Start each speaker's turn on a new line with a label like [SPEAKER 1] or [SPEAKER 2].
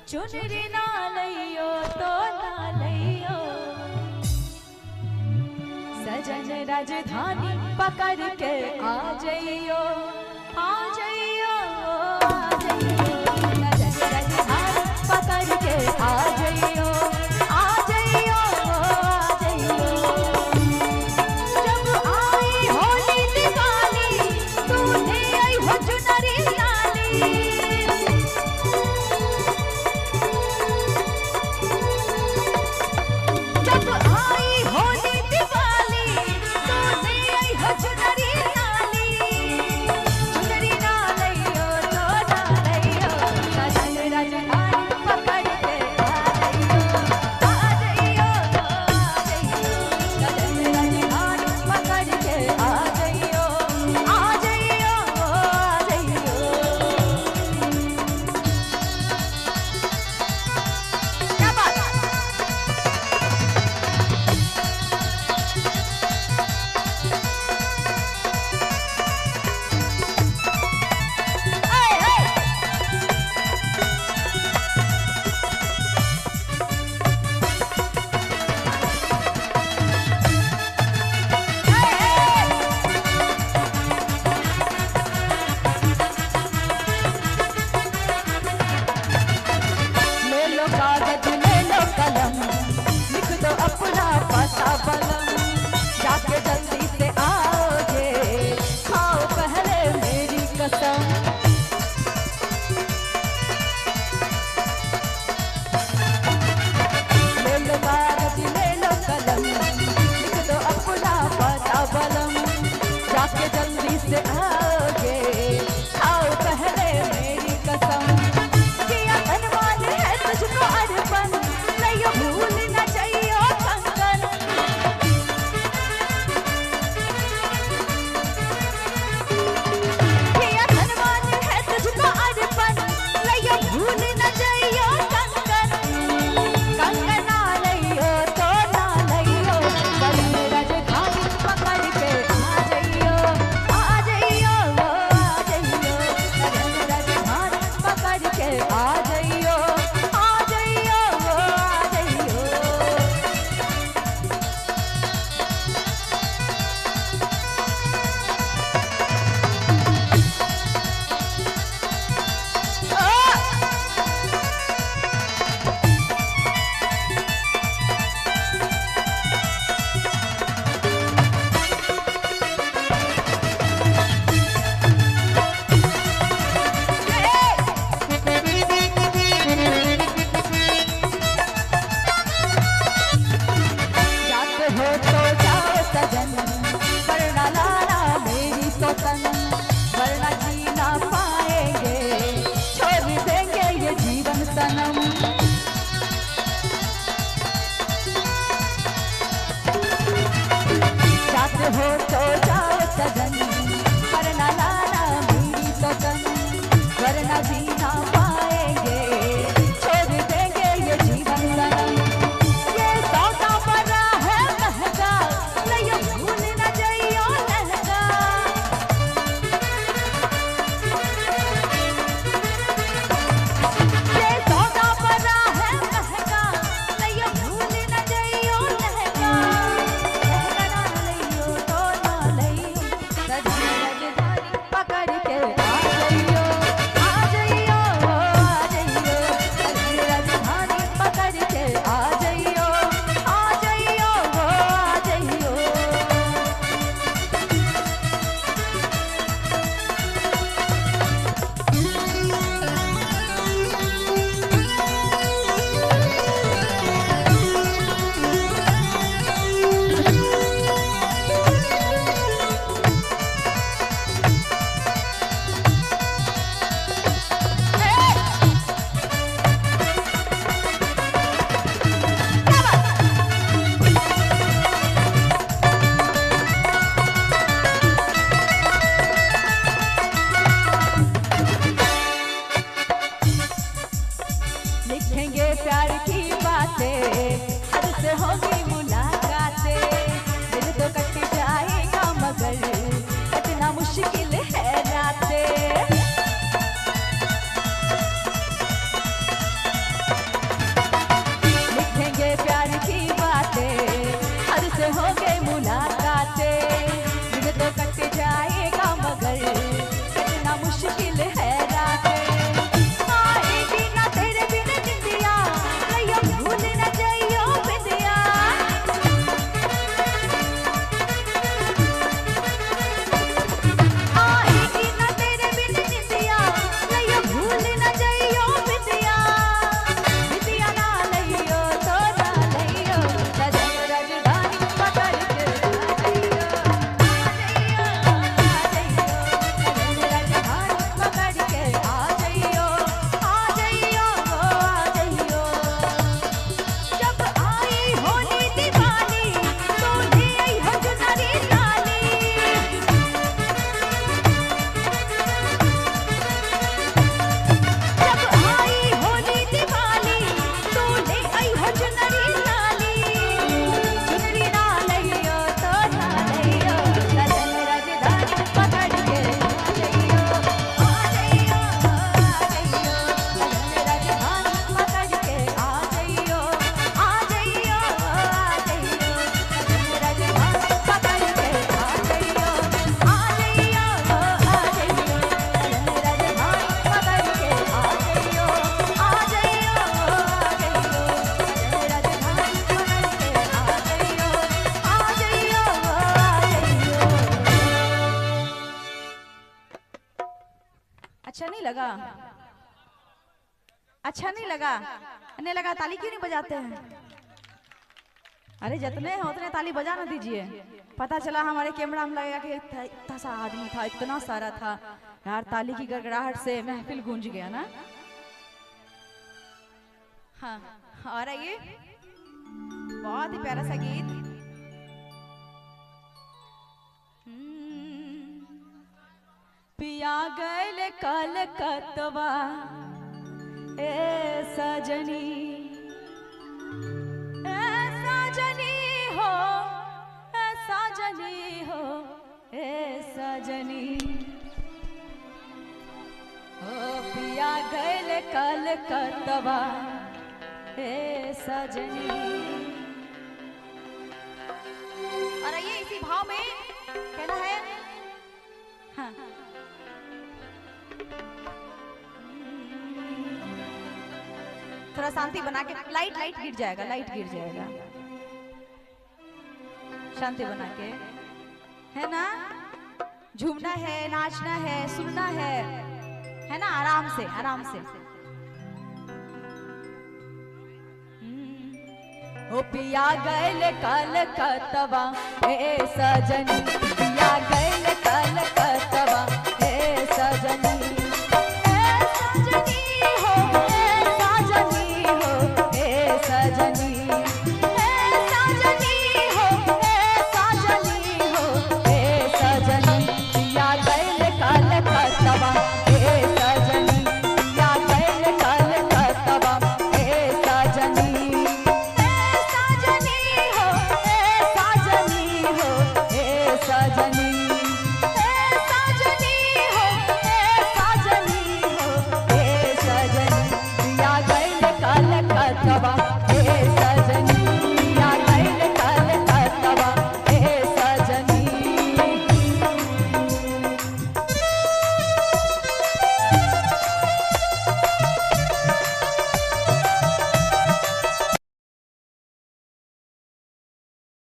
[SPEAKER 1] चुनरी ना लइयो तो ना लइयो, सजन राजधानी पकड़ के आ जाइयो, आ जाइयो, आ जाइयो, सजन राजधानी पकड़ के आ जाइयो, आ जाइयो, आ जाइयो। जब आई होली दिवाली तूने आई हो चुनरी लाली, जब आई होली दिवाली तूने आई हो चुनरी लाली, चुनरी ना लइयो तो ना लइयो, सजन राजधानी पकड़ के आ जाइयो, आ जाइयो, आ जाइयो, सजन राजधानी पकड़ के आ जाइयो, आ जाइयो, आ जाइयो। क्या बात है? ले लो कागज ले लो कलम, लिख दो अपना पता बलम, जाके जल्दी से आओगे, खाओ पहले मेरी कसम। ले लो कागज ले लो कलम, लिख दो अपना पता बलम, जाके जल्दी से आओगे, खाओ पहले मेरी कसम। किया धनवान है तुझको अर्पण, लइयो भूल न जाइयो कंगन। किया धनवान है तुझको अर्पण, लइयो भूल न जाइयो कंगन। कंगन ना लइयो तो ना लइयो, सजन राजधानी पकड़ के आ जाइयो, आ जाइयो, आ जाइयो, सजन राजधानी पकड़ के आ जाइयो, आ जाइयो, आ जाइयो। जाते हो तो जाओ सजन, वरना लाना मेरी सौतन, वरना जी ना पाएंगे, छोड़ देंगे ये जीवन सनम। जाते हो तो जाओ सजन, वरना लाना मेरी सौतन, वरना जी ना पाएंगे, छोड़ देंगे ये जीवन सनम। ये सौदा बड़ा है महंगा, लइयो भूल न जाइयो लहंगा। ये सौदा बड़ा है महंगा, लइयो भूल न जाइयो लहंगा। लहंगा ना लइयो तो ना लइयो, सजन राजधानी पकड़ के आ जाइयो, आ जाइयो, अच्छा नहीं लगा? अच्छा नहीं लगा? नहीं लगा ताली क्यों नहीं बजाते हैं? अरे जितने हैं उतने ताली बजा ना दीजिए। पता चला हमारे कैमरा में लगेगा कि इतना सा आदमी था, इतना सारा था यार, ताली की गड़गड़ाहट से महफिल गूंज गया ना। हाँ और ये बहुत ही प्यारा सा गीत। पिया गैल कलकत्तवा ए सजनी, ए सजनी हो, ए सजनी हो, ए सजनी ओ पिया गैल कलकत्तवा ए सजनी। और ये इसी भाव में कहना है। हाँ थोड़ा शांति बना के, लाइट गिर जाएगा, लाइट गिर जाएगा, शांति बना के, है ना? झूमना है, नाचना है, सुनना है ना? आराम से आराम से। ओ पिया गैल कलकत्तवा ए सजनी, पिया गैल